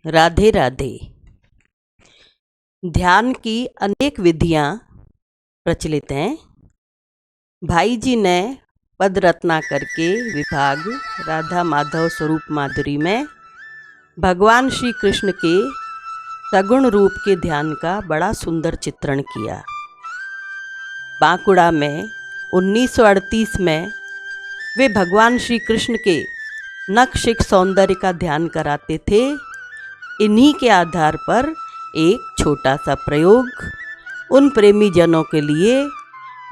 राधे राधे। ध्यान की अनेक विधियाँ प्रचलित हैं। भाई जी ने पद रत्नाकर के विभाग राधा माधव स्वरूप माधुरी में भगवान श्री कृष्ण के सगुण रूप के ध्यान का बड़ा सुंदर चित्रण किया। बांकुड़ा में 1938 में वे भगवान श्री कृष्ण के नखशिख सौंदर्य का ध्यान कराते थे। इन्हीं के आधार पर एक छोटा सा प्रयोग उन प्रेमी जनों के लिए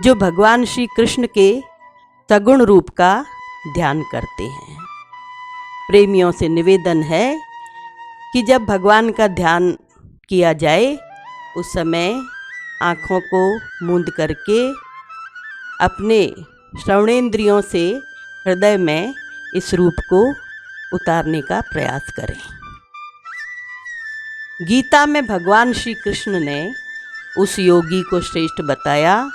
जो भगवान श्री कृष्ण के सगुण रूप का ध्यान करते हैं। प्रेमियों से निवेदन है कि जब भगवान का ध्यान किया जाए उस समय आँखों को मूंद करके अपने श्रवणेंद्रियों से हृदय में इस रूप को उतारने का प्रयास करें। गीता में भगवान श्री कृष्ण ने उस योगी को श्रेष्ठ बताया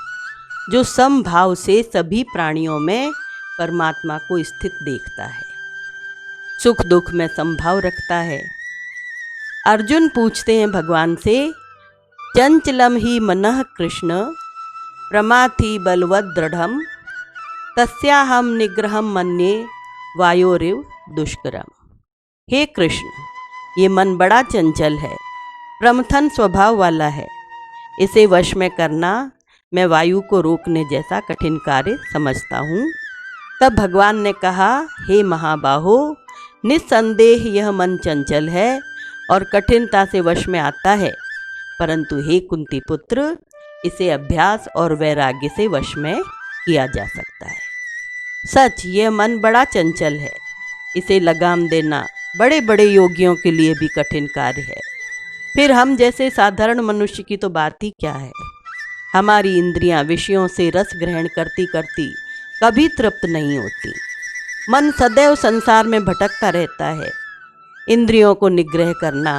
जो समभाव से सभी प्राणियों में परमात्मा को स्थित देखता है, सुख दुख में समभाव रखता है। अर्जुन पूछते हैं भगवान से, चंचलम ही मनः कृष्ण प्रमाथि बलवद दृढ़म तस्याहम निग्रहम मन्ये वायोरिव दुष्करम। हे कृष्ण, ये मन बड़ा चंचल है, प्रमथन स्वभाव वाला है। इसे वश में करना मैं वायु को रोकने जैसा कठिन कार्य समझता हूँ। तब भगवान ने कहा, हे महाबाहो, निस्संदेह यह मन चंचल है और कठिनता से वश में आता है, परंतु हे कुंती पुत्र, इसे अभ्यास और वैराग्य से वश में किया जा सकता है। सच यह मन बड़ा चंचल है, इसे लगाम देना बड़े बड़े योगियों के लिए भी कठिन कार्य है। फिर हम जैसे साधारण मनुष्य की तो बात ही क्या है। हमारी इंद्रियां विषयों से रस ग्रहण करती करती कभी तृप्त नहीं होती। मन सदैव संसार में भटकता रहता है। इंद्रियों को निग्रह करना,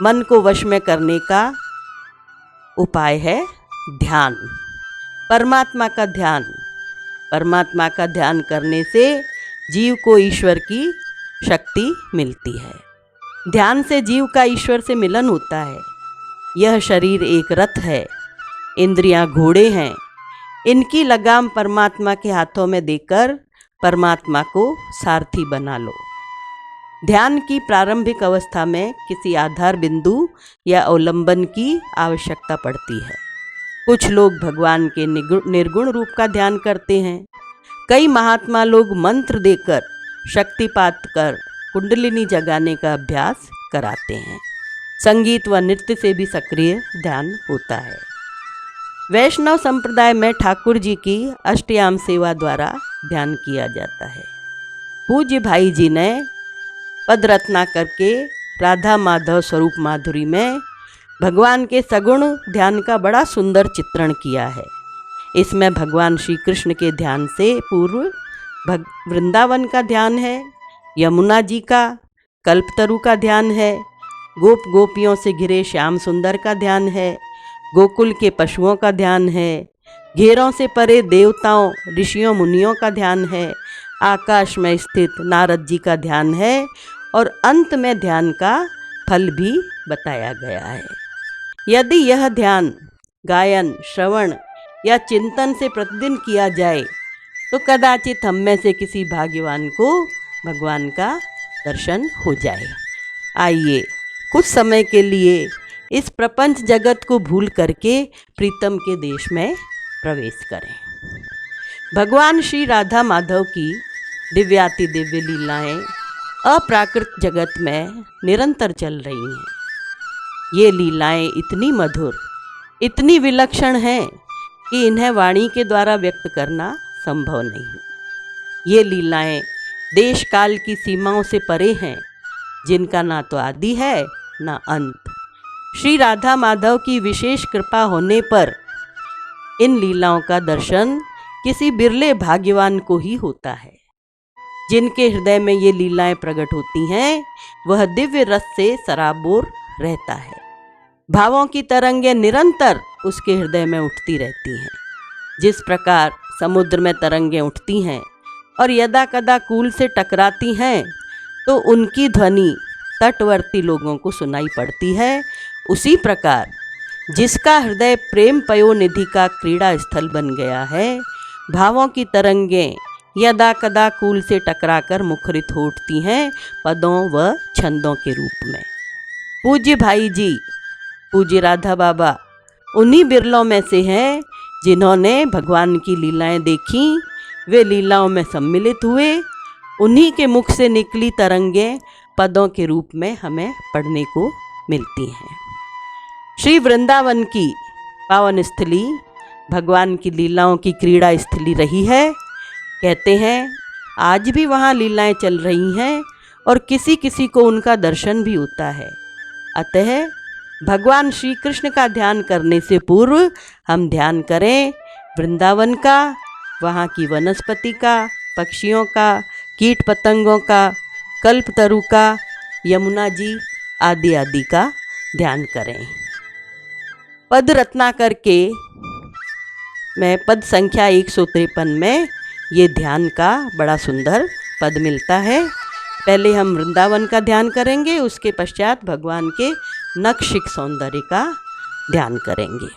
मन को वश में करने का उपाय है ध्यान, परमात्मा का ध्यान। परमात्मा का ध्यान करने से जीव को ईश्वर की शक्ति मिलती है। ध्यान से जीव का ईश्वर से मिलन होता है। यह शरीर एक रथ है, इंद्रियां घोड़े हैं। इनकी लगाम परमात्मा के हाथों में देकर परमात्मा को सारथी बना लो। ध्यान की प्रारंभिक अवस्था में किसी आधार बिंदु या अवलंबन की आवश्यकता पड़ती है। कुछ लोग भगवान के निर्गुण रूप का ध्यान करते हैं। कई महात्मा लोग मंत्र देकर, शक्तिपात कर कुंडलिनी जगाने का अभ्यास कराते हैं। संगीत व नृत्य से भी सक्रिय ध्यान होता है। वैष्णव संप्रदाय में ठाकुर जी की अष्टयाम सेवा द्वारा ध्यान किया जाता है। पूज्य भाई जी ने पद रत्नाकर के राधा माधव स्वरूप माधुरी में भगवान के सगुण ध्यान का बड़ा सुंदर चित्रण किया है। इसमें भगवान श्री कृष्ण के ध्यान से पूर्व वृंदावन का ध्यान है, यमुना जी का, कल्पतरु का ध्यान है, गोप गोपियों से घिरे श्याम सुंदर का ध्यान है, गोकुल के पशुओं का ध्यान है, घेरों से परे देवताओं ऋषियों मुनियों का ध्यान है, आकाश में स्थित नारद जी का ध्यान है और अंत में ध्यान का फल भी बताया गया है। यदि यह ध्यान गायन, श्रवण या चिंतन से प्रतिदिन किया जाए तो कदाचित हम में से किसी भाग्यवान को भगवान का दर्शन हो जाए। आइए कुछ समय के लिए इस प्रपंच जगत को भूल करके प्रीतम के देश में प्रवेश करें। भगवान श्री राधा माधव की दिव्याति दिव्य लीलाएं अप्राकृत जगत में निरंतर चल रही हैं। ये लीलाएं इतनी मधुर, इतनी विलक्षण हैं कि इन्हें वाणी के द्वारा व्यक्त करना संभव नहीं। ये लीलाएं देश काल की सीमाओं से परे हैं, जिनका ना तो आदि है ना अंत। श्री राधा माधव की विशेष कृपा होने पर इन लीलाओं का दर्शन किसी बिरले भाग्यवान को ही होता है। जिनके हृदय में ये लीलाएं प्रकट होती हैं, वह दिव्य रस से सराबोर रहता है। भावों की तरंगें निरंतर उसके हृदय में उठती रहती हैं। जिस प्रकार समुद्र में तरंगें उठती हैं और यदा कदा कूल से टकराती हैं, तो उनकी ध्वनि तटवर्ती लोगों को सुनाई पड़ती है, उसी प्रकार जिसका हृदय प्रेम पयोनिधि का क्रीड़ा स्थल बन गया है, भावों की तरंगें यदा कदा कूल से टकराकर मुखरित हो उठती हैं पदों व छंदों के रूप में। पूज्य भाई जी, पूज्य राधा बाबा उन्हीं बिरलों में से हैं जिन्होंने भगवान की लीलाएं देखी, वे लीलाओं में सम्मिलित हुए, उन्हीं के मुख से निकली तरंगें पदों के रूप में हमें पढ़ने को मिलती हैं। श्री वृंदावन की पावन स्थली भगवान की लीलाओं की क्रीड़ा स्थली रही है। कहते हैं आज भी वहाँ लीलाएं चल रही हैं और किसी किसी को उनका दर्शन भी होता है। अतः भगवान श्री कृष्ण का ध्यान करने से पूर्व हम ध्यान करें वृंदावन का, वहाँ की वनस्पति का, पक्षियों का, कीट पतंगों का, कल्पतरु का, यमुना जी आदि आदि का ध्यान करें। पद रत्नाकर के मैं पद संख्या 153 में ये ध्यान का बड़ा सुंदर पद मिलता है। पहले हम वृंदावन का ध्यान करेंगे, उसके पश्चात भगवान के नखशिख सौंदर्य का ध्यान करेंगे।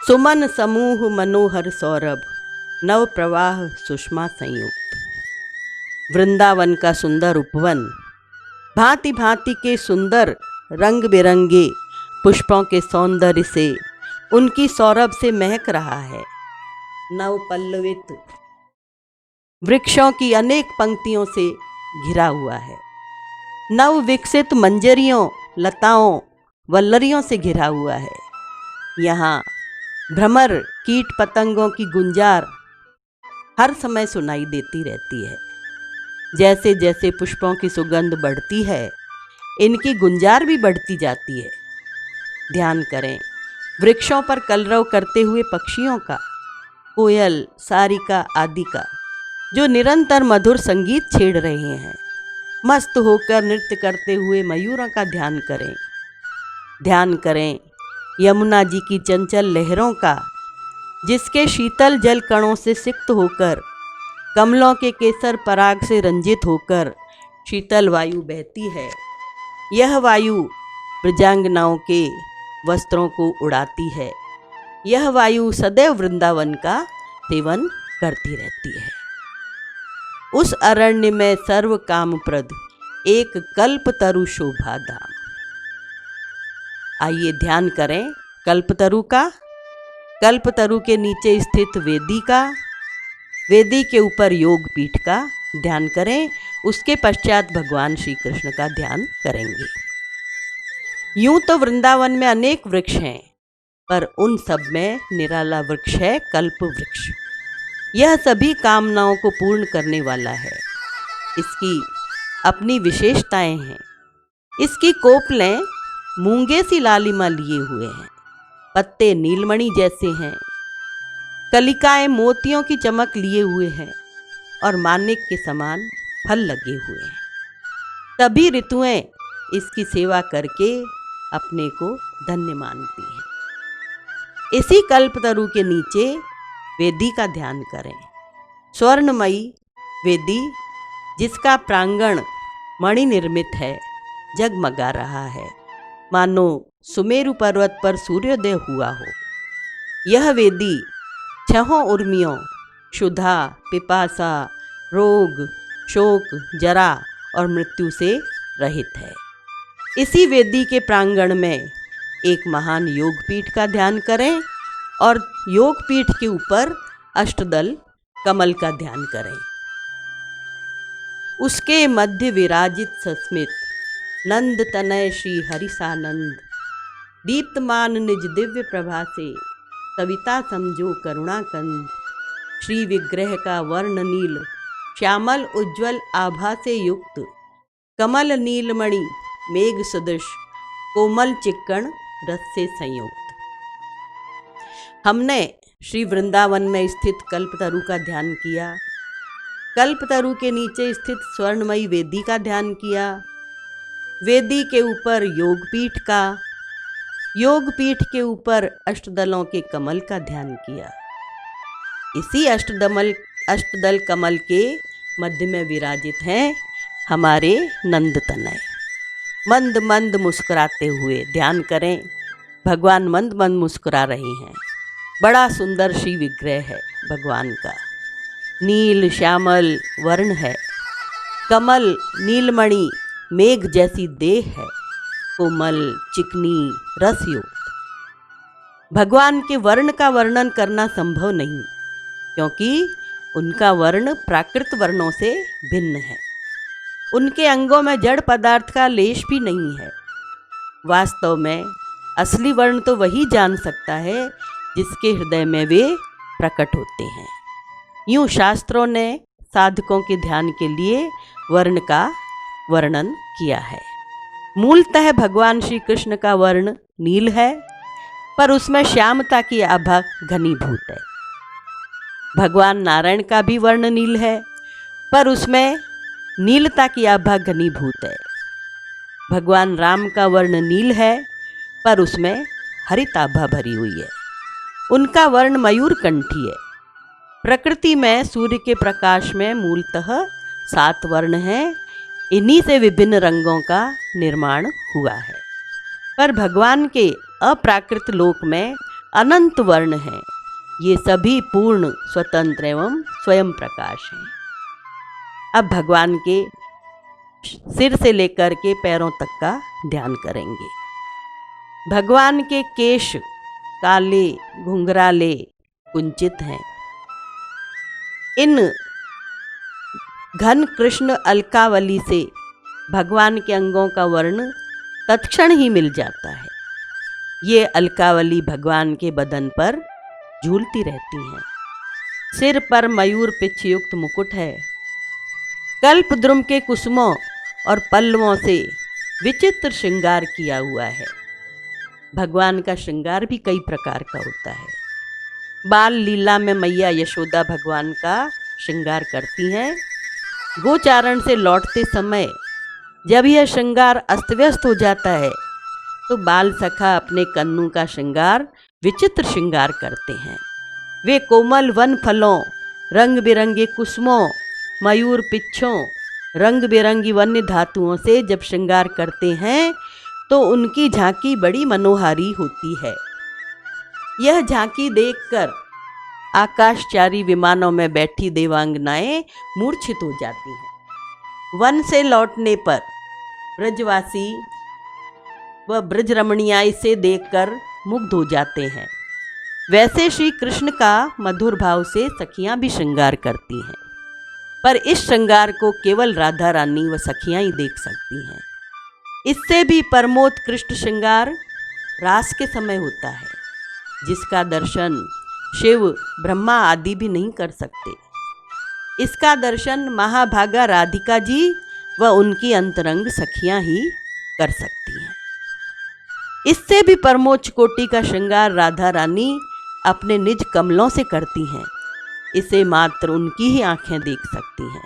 सुमन समूह मनोहर सौरभ, नव प्रवाह सुषमा संयुक्त। वृंदावन का सुंदर उपवन भांति भांति के सुंदर रंग बिरंगे पुष्पों के सौंदर्य से, उनकी सौरभ से महक रहा है। नव पल्लवित वृक्षों की अनेक पंक्तियों से घिरा हुआ है। नव विकसित मंजरियों, लताओं, वल्लरियों से घिरा हुआ है। यहाँ भ्रमर कीट पतंगों की गुंजार हर समय सुनाई देती रहती है। जैसे जैसे पुष्पों की सुगंध बढ़ती है, इनकी गुंजार भी बढ़ती जाती है। ध्यान करें वृक्षों पर कलरव करते हुए पक्षियों का, कोयल, सारिका आदि का, जो निरंतर मधुर संगीत छेड़ रहे हैं। मस्त होकर नृत्य करते हुए मयूरों का ध्यान करें। ध्यान करें यमुना जी की चंचल लहरों का, जिसके शीतल जल कणों से सिक्त होकर, कमलों के केसर पराग से रंजित होकर शीतल वायु बहती है। यह वायु ब्रजांगनाओं के वस्त्रों को उड़ाती है। यह वायु सदैव वृंदावन का सेवन करती रहती है। उस अरण्य में सर्व कामप्रद एक कल्पतरु शोभा धाम। आइए ध्यान करें कल्पतरु का, कल्पतरु के नीचे स्थित वेदी का, वेदी के ऊपर योग पीठ का ध्यान करें। उसके पश्चात भगवान श्री कृष्ण का ध्यान करेंगे। यूं तो वृंदावन में अनेक वृक्ष हैं, पर उन सब में निराला वृक्ष है कल्प वृक्ष। यह सभी कामनाओं को पूर्ण करने वाला है। इसकी अपनी विशेषताएं हैं। इसकी कोपलें मूंगे सी लालिमा लिए हुए हैं, पत्ते नीलमणि जैसे हैं, कलिकाएं मोतियों की चमक लिए हुए हैं और मानिक के समान फल लगे हुए हैं। तभी ऋतुएं इसकी सेवा करके अपने को धन्य मानती हैं। इसी कल्पतरु के नीचे वेदी का ध्यान करें। स्वर्णमयी वेदी, जिसका प्रांगण मणि निर्मित है, जगमगा रहा है, मानो सुमेरु पर्वत पर सूर्योदय हुआ हो। यह वेदी छहों उर्मियों क्षुधा, पिपासा, रोग, शोक, जरा और मृत्यु से रहित है। इसी वेदी के प्रांगण में एक महान योगपीठ का ध्यान करें और योगपीठ के ऊपर अष्टदल कमल का ध्यान करें। उसके मध्य विराजित सस्मित नंद तनय श्री हरिसानंद, दीप्तमान निज दिव्य प्रभा से कविता समझो करुणाकंद। श्री विग्रह का वर्ण नील, श्यामल उज्ज्वल आभा से युक्त, कमल नीलमणि मेघ सदृश, कोमल चिक्कण रस से संयुक्त। हमने श्री वृंदावन में स्थित कल्पतरु का ध्यान किया, कल्पतरु के नीचे स्थित स्वर्णमयी वेदी का ध्यान किया, वेदी के ऊपर योगपीठ का, योगपीठ के ऊपर अष्टदलों के कमल का ध्यान किया। इसी अष्टदल कमल के मध्य में विराजित हैं हमारे नंद तनय। मंद मंद मुस्कुराते हुए ध्यान करें, भगवान मंद मंद मुस्कुरा रहे हैं। बड़ा सुंदर श्री विग्रह है भगवान का, नील श्यामल वर्ण है, कमल नीलमणि मेघ जैसी देह है, कोमल चिकनी रसयुक्त। भगवान के वर्ण का वर्णन करना संभव नहीं, क्योंकि उनका वर्ण प्राकृत वर्णों से भिन्न है। उनके अंगों में जड़ पदार्थ का लेश भी नहीं है। वास्तव में असली वर्ण तो वही जान सकता है जिसके हृदय में वे प्रकट होते हैं। यूं शास्त्रों ने साधकों के ध्यान के लिए वर्ण का वर्णन किया है। मूलतः भगवान श्री कृष्ण का वर्ण नील है, पर उसमें श्यामता की आभा घनीभूत है। भगवान नारायण का भी वर्ण नील है, पर उसमें नीलता की आभा घनीभूत है। भगवान राम का वर्ण नील है, पर उसमें हरित आभा भरी हुई है। उनका वर्ण मयूरकंठी है। प्रकृति में सूर्य के प्रकाश में मूलतः 7 वर्ण हैं। इन्हीं से विभिन्न रंगों का निर्माण हुआ है। पर भगवान के अप्राकृत लोक में अनंत वर्ण हैं। ये सभी पूर्ण, स्वतंत्र एवं स्वयं प्रकाश हैं। अब भगवान के सिर से लेकर के पैरों तक का ध्यान करेंगे। भगवान के केश काले, घुंघराले, कुंचित हैं। इन घन कृष्ण अलकावली से भगवान के अंगों का वर्ण तत्क्षण ही मिल जाता है। ये अलकावली भगवान के बदन पर झूलती रहती हैं। सिर पर मयूर पिच्छ युक्त मुकुट है। कल्पद्रुम के कुसुमों और पल्लवों से विचित्र श्रृंगार किया हुआ है। भगवान का श्रृंगार भी कई प्रकार का होता है। बाल लीला में मैया यशोदा भगवान का श्रृंगार करती हैं। गोचारण से लौटते समय जब यह श्रृंगार अस्त व्यस्त हो जाता है, तो बाल सखा अपने कन्नू का श्रृंगार विचित्र श्रृंगार करते हैं। वे कोमल वन फलों, रंग बिरंगे कुसुमों, मयूर पिच्छों, रंग बिरंगी वन्य धातुओं से जब श्रृंगार करते हैं, तो उनकी झांकी बड़ी मनोहारी होती है। यह झांकी देखकर आकाशचारी विमानों में बैठी देवांगनाएं मूर्छित हो जाती हैं। वन से लौटने पर ब्रजवासी व ब्रजरमणियां इसे देखकर मुग्ध हो जाते हैं। वैसे श्री कृष्ण का मधुर भाव से सखियां भी श्रृंगार करती हैं, पर इस श्रृंगार को केवल राधा रानी व सखियां ही देख सकती हैं। इससे भी परमोत्कृष्ट श्रृंगार रास के समय होता है, जिसका दर्शन शिव, ब्रह्मा आदि भी नहीं कर सकते। इसका दर्शन महाभागा राधिका जी व उनकी अंतरंग सखियां ही कर सकती हैं। इससे भी परमोच्च कोटि का श्रृंगार राधा रानी अपने निज कमलों से करती हैं। इसे मात्र उनकी ही आंखें देख सकती हैं।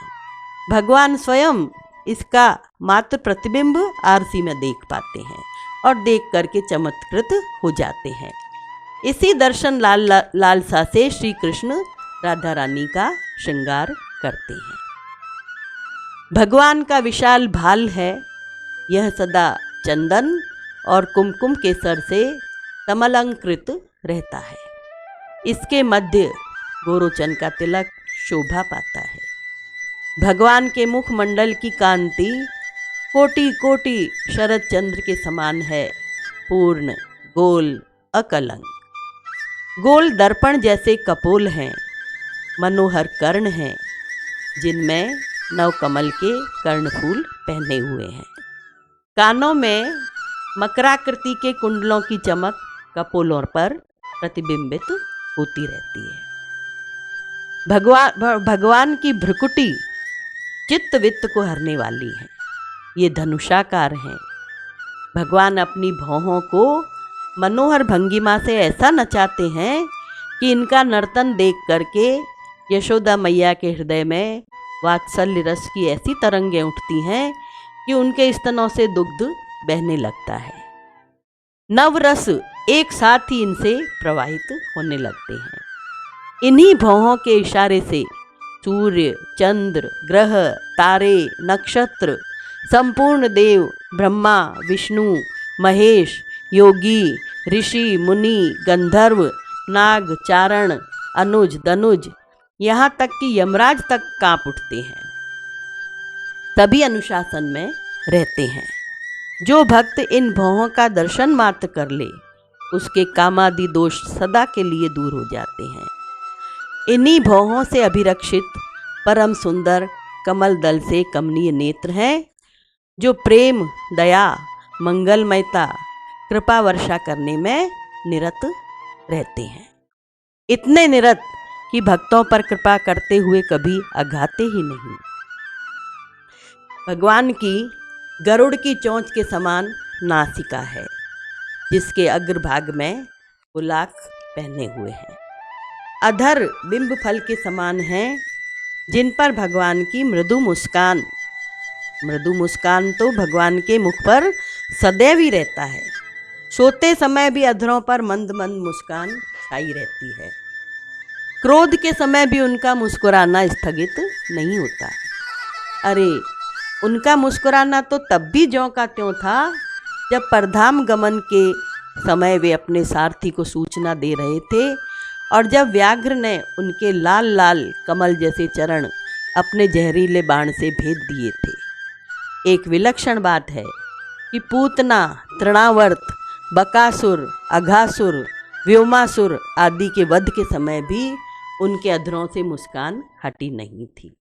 भगवान स्वयं इसका मात्र प्रतिबिंब आरसी में देख पाते हैं और देख करके चमत्कृत हो जाते हैं। इसी दर्शन लालसा से श्री कृष्ण राधा रानी का श्रृंगार करते हैं। भगवान का विशाल भाल है। यह सदा चंदन और कुमकुम केसर से कमलंकृत रहता है। इसके मध्य गोरोचन का तिलक शोभा पाता है। भगवान के मुखमंडल की कांति कोटि कोटि शरद चंद्र के समान है, पूर्ण, गोल, अकलंक। गोल दर्पण जैसे कपोल हैं, मनोहर कर्ण हैं, जिनमें नवकमल के कर्णफूल पहने हुए हैं। कानों में मकराकृति के कुंडलों की चमक कपोलों पर प्रतिबिंबित होती रहती है। भगवान की भ्रुकुटी चित्त वित्त को हरने वाली है। ये धनुषाकार हैं। भगवान अपनी भौहों को मनोहर भंगिमा से ऐसा नचाते हैं कि इनका नर्तन देख करके यशोदा मैया के हृदय में वात्सल्य रस की ऐसी तरंगें उठती हैं कि उनके स्तनों से दुग्ध बहने लगता है। नवरस एक साथ ही इनसे प्रवाहित होने लगते हैं। इन्हीं भौहों के इशारे से सूर्य, चंद्र, ग्रह, तारे, नक्षत्र, संपूर्ण देव, ब्रह्मा, विष्णु, महेश, योगी, ऋषि, मुनि, गंधर्व, नाग, चारण, अनुज, दनुज, यहाँ तक कि यमराज तक कांप उठते हैं। सभी अनुशासन में रहते हैं। जो भक्त इन भवों का दर्शन मात्र कर ले, उसके कामादि दोष सदा के लिए दूर हो जाते हैं। इन्हीं भवों से अभिरक्षित परम सुंदर कमल दल से कमनीय नेत्र हैं, जो प्रेम, दया, मंगलमयता, कृपा वर्षा करने में निरत रहते हैं। इतने निरत कि भक्तों पर कृपा करते हुए कभी अघाते ही नहीं। भगवान की गरुड़ की चोंच के समान नासिका है, जिसके अग्रभाग में पुलाक पहने हुए हैं। अधर बिंब फल के समान हैं, जिन पर भगवान की मृदु मुस्कान तो भगवान के मुख पर सदैव ही रहता है। सोते समय भी अधरों पर मंद मंद मुस्कान छाई रहती है। क्रोध के समय भी उनका मुस्कुराना स्थगित नहीं होता। अरे, उनका मुस्कुराना तो तब भी ज्यों का त्यों था, जब परधाम गमन के समय वे अपने सारथी को सूचना दे रहे थे और जब व्याघ्र ने उनके लाल लाल कमल जैसे चरण अपने जहरीले बाण से भेद दिए थे। एक विलक्षण बात है कि पूतना, तृणावर्त, बकासुर, अघासुर, व्योमासुर आदि के वध के समय भी उनके अधरों से मुस्कान हटी नहीं थी।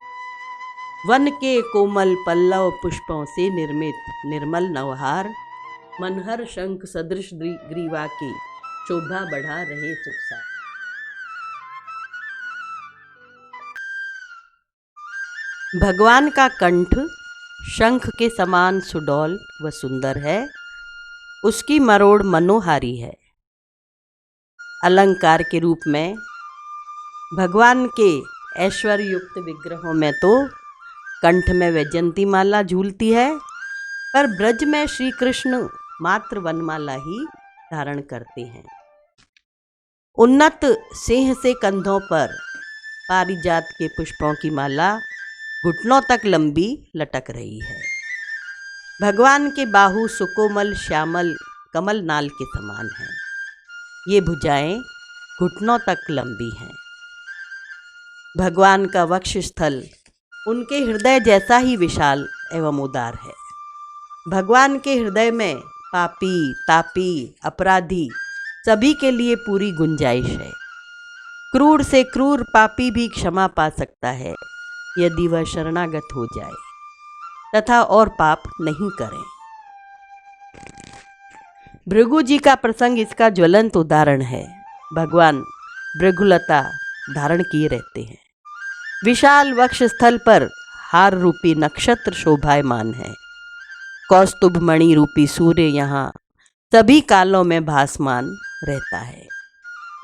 वन के कोमल पल्लव पुष्पों से निर्मित निर्मल नवहार मनहर शंख सदृश ग्रीवा की शोभा बढ़ा रहे सुखसा। भगवान का कंठ शंख के समान सुडौल व सुंदर है। उसकी मरोड़ मनोहारी है। अलंकार के रूप में भगवान के ऐश्वर्य युक्त विग्रहों में तो कंठ में वैजयंती माला झूलती है, पर ब्रज में श्री कृष्ण मात्र वनमाला ही धारण करते हैं। उन्नत सिंह से कंधों पर पारिजात के पुष्पों की माला घुटनों तक लंबी लटक रही है। भगवान के बाहु सुकोमल श्यामल कमल नाल के समान हैं। ये भुजाएं घुटनों तक लंबी हैं। भगवान का वक्ष स्थल उनके हृदय जैसा ही विशाल एवं उदार है। भगवान के हृदय में पापी, तापी, अपराधी सभी के लिए पूरी गुंजाइश है। क्रूर से क्रूर पापी भी क्षमा पा सकता है यदि वह शरणागत हो जाए तथा और पाप नहीं करें। भृगु जी का प्रसंग इसका ज्वलंत उदाहरण है। भगवान भृगुलता धारण किए रहते हैं। विशाल वक्ष स्थल पर हार रूपी नक्षत्र शोभायमान है। कौस्तुभ मणि रूपी सूर्य यहाँ सभी कालों में भासमान रहता है।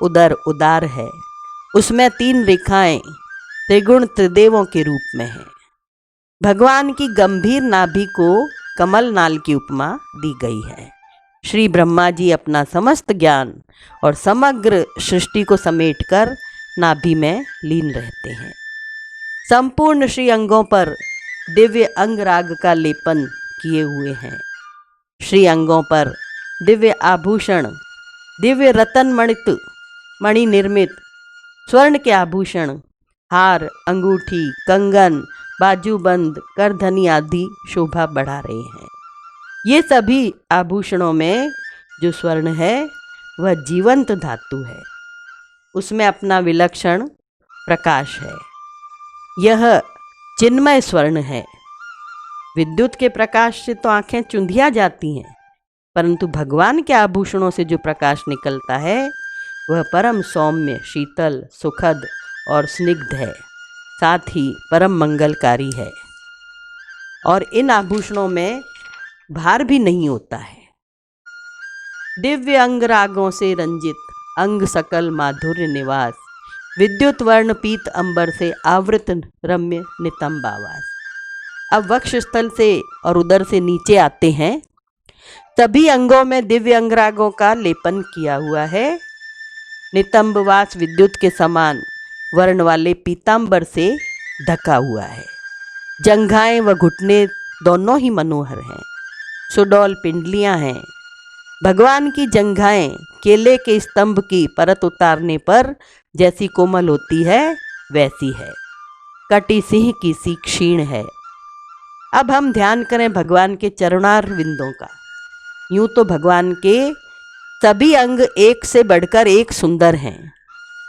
उदर उदार है, उसमें 3 रेखाएं त्रिगुण त्रिदेवों के रूप में है। भगवान की गंभीर नाभि को कमल नाल की उपमा दी गई है। श्री ब्रह्मा जी अपना समस्त ज्ञान और समग्र सृष्टि को समेटकर नाभि में लीन रहते हैं। संपूर्ण श्री अंगों पर दिव्य अंगराग का लेपन किए हुए हैं। श्री अंगों पर दिव्य आभूषण, दिव्य रतन मणि निर्मित स्वर्ण के आभूषण, हार, अंगूठी, कंगन, बाजूबंद, करधनी आदि शोभा बढ़ा रहे हैं। ये सभी आभूषणों में जो स्वर्ण है वह जीवंत धातु है। उसमें अपना विलक्षण प्रकाश है। यह चिन्मय स्वर्ण है। विद्युत के प्रकाश से तो आंखें चुंधिया जाती हैं, परंतु भगवान के आभूषणों से जो प्रकाश निकलता है वह परम सौम्य, शीतल, सुखद और स्निग्ध है, साथ ही परम मंगलकारी है। और इन आभूषणों में भार भी नहीं होता है। दिव्य अंगरागों से रंजित अंग सकल माधुर्य निवास, विद्युत वर्ण पीत अंबर से आवृत रम्य नितंब आवास। अब वक्ष स्थल से और उदर से नीचे आते हैं। सभी अंगों में दिव्य अंगरागों का लेपन किया हुआ है। नितंबवास विद्युत के समान वर्ण वाले पीतांबर से ढका हुआ है। जंघाएं व घुटने दोनों ही मनोहर हैं। सुडौल पिंडलियां हैं। भगवान की जंघाएं केले के स्तंभ की परत उतारने पर जैसी कोमल होती है वैसी है। कटी सिंह की सी क्षीण है। अब हम ध्यान करें भगवान के चरणार विंदों का। यूं तो भगवान के सभी अंग एक से बढ़कर एक सुंदर हैं,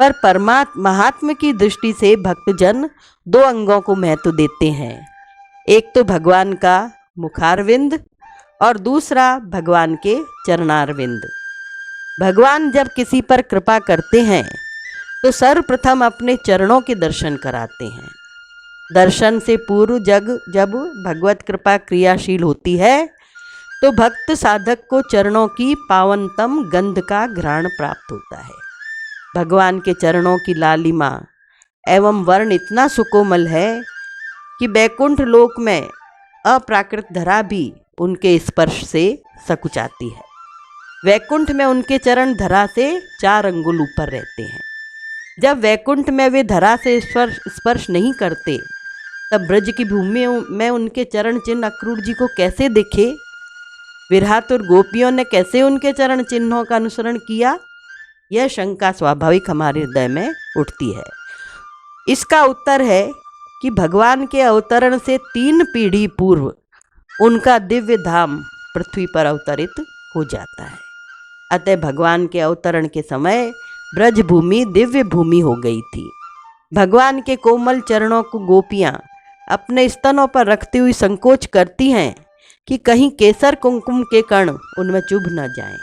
पर महात्म की दृष्टि से भक्तजन दो अंगों को महत्व देते हैं। एक तो भगवान का मुखारविंद और दूसरा भगवान के चरणारविंद। भगवान जब किसी पर कृपा करते हैं तो सर्वप्रथम अपने चरणों के दर्शन कराते हैं। दर्शन से पूर्व जब भगवत कृपा क्रियाशील होती है तो भक्त साधक को चरणों की पावनतम गंध का घ्राण प्राप्त होता है। भगवान के चरणों की लालिमा एवं वर्ण इतना सुकोमल है कि बैकुंठ लोक में अप्राकृत धरा भी उनके स्पर्श से सकुचाती है। वैकुंठ में उनके चरण धरा से 4 अंगुल ऊपर रहते हैं। जब वैकुंठ में वे धरा से स्पर्श नहीं करते तब ब्रज की भूमि में उनके चरण चिन्ह अक्रूर जी को कैसे दिखे? विरहातुर गोपियों ने कैसे उनके चरण चिन्हों का अनुसरण किया? यह शंका स्वाभाविक हमारे हृदय में उठती है। इसका उत्तर है कि भगवान के अवतरण से 3 पीढ़ी पूर्व उनका दिव्य धाम पृथ्वी पर अवतरित हो जाता है। अतः भगवान के अवतरण के समय ब्रज भूमि दिव्य भूमि हो गई थी। भगवान के कोमल चरणों को गोपियाँ अपने स्तनों पर रखती हुई संकोच करती हैं कि कहीं केसर कुंकुम के कण उनमें चुभ न जाएं।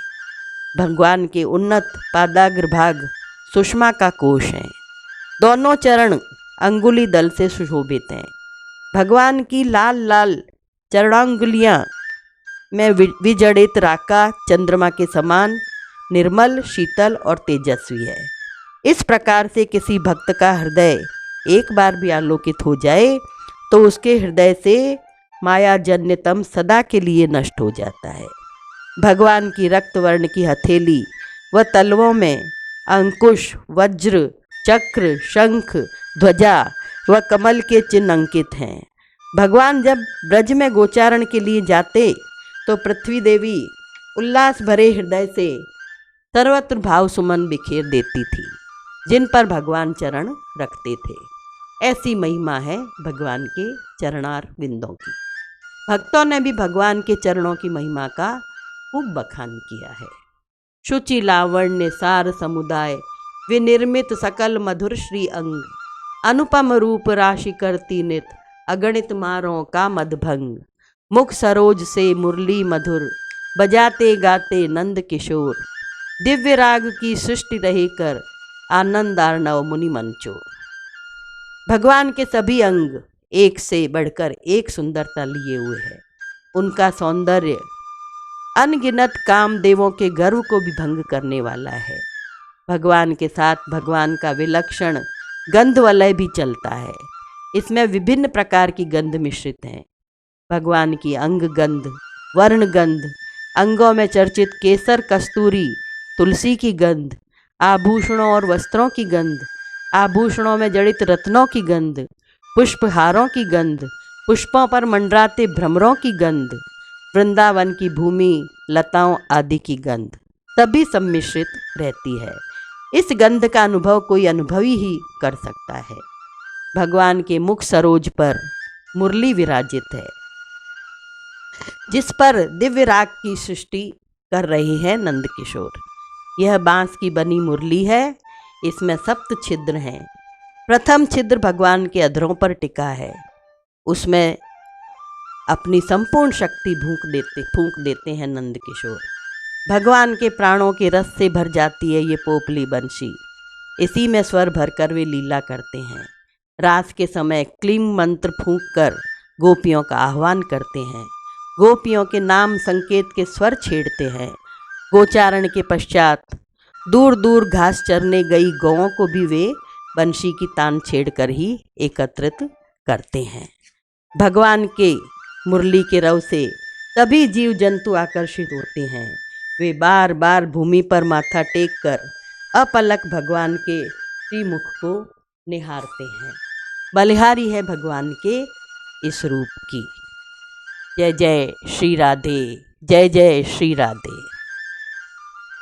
भगवान के उन्नत पादाग्र भाग सुषमा का कोश है। दोनों चरण अंगुली दल से सुशोभित हैं। भगवान की लाल लाल चरणांगुलियाँ में विजड़ित राका चंद्रमा के समान निर्मल, शीतल और तेजस्वी है। इस प्रकार से किसी भक्त का हृदय एक बार भी आलोकित हो जाए तो उसके हृदय से मायाजन्यतम सदा के लिए नष्ट हो जाता है। भगवान की रक्तवर्ण की हथेली व तलवों में अंकुश, वज्र, चक्र, शंख, ध्वजा व कमल के चिन्ह अंकित हैं। भगवान जब ब्रज में गोचारण के लिए जाते तो पृथ्वी देवी उल्लास भरे हृदय से सर्वत्र भाव सुमन बिखेर देती थी, जिन पर भगवान चरण रखते थे। ऐसी महिमा है भगवान के चरणार विंदों की। भक्तों ने भी भगवान के चरणों की महिमा का खूब बखान किया है। शुचि लावण्य सार समुदाय विनिर्मित सकल मधुर श्री अंग, अनुपम रूप राशि करती नित अगणित मारों का मदभंग, मुख सरोज से मुरली मधुर बजाते गाते नंद किशोर, दिव्य राग की सृष्टि रहे कर आनंद आर्णव मुनि मंचोर। भगवान के सभी अंग एक से बढ़कर एक सुंदरता लिए हुए है। उनका सौंदर्य अनगिनत कामदेवों के गर्व को भी भंग करने वाला है। भगवान के साथ भगवान का विलक्षण गंध वलय भी चलता है। इसमें विभिन्न प्रकार की गंध मिश्रित हैं। भगवान की अंग गंध, वर्ण गंध, अंगों में चर्चित केसर, कस्तूरी, तुलसी की गंध, आभूषणों और वस्त्रों की गंध, आभूषणों में जड़ित रत्नों की गंध, पुष्पहारों की गंध, पुष्पों पर मंडराते भ्रमरों की गंध, वृंदावन की भूमि, लताओं आदि की गंध सभी सम्मिश्रित रहती है। इस गंध का अनुभव कोई अनुभवी ही कर सकता है। भगवान के मुख सरोज पर मुरली विराजित है, जिस पर दिव्य राग की सृष्टि कर रहे हैं नंद किशोर। यह बांस की बनी मुरली है। इसमें 7 छिद्र हैं। प्रथम छिद्र भगवान के अधरों पर टिका है। उसमें अपनी संपूर्ण शक्ति फूंक देते हैं नंद किशोर। भगवान के प्राणों के रस से भर जाती है ये पोपली बंशी। इसी में स्वर भरकर वे लीला करते हैं। रास के समय क्लीम मंत्र फूंक कर गोपियों का आह्वान करते हैं। गोपियों के नाम संकेत के स्वर छेड़ते हैं। गोचारण के पश्चात दूर दूर घास चरने गई गौओं को भी वे बंशी की तान छेड़कर ही एकत्रित करते हैं। भगवान के मुरली के रव से सभी जीव जंतु आकर्षित होते हैं। वे बार बार भूमि पर माथा टेक कर अपलक भगवान के श्रीमुख को निहारते हैं। बलिहारी है भगवान के इस रूप की। जय जय श्री राधे, जय जय श्री राधे।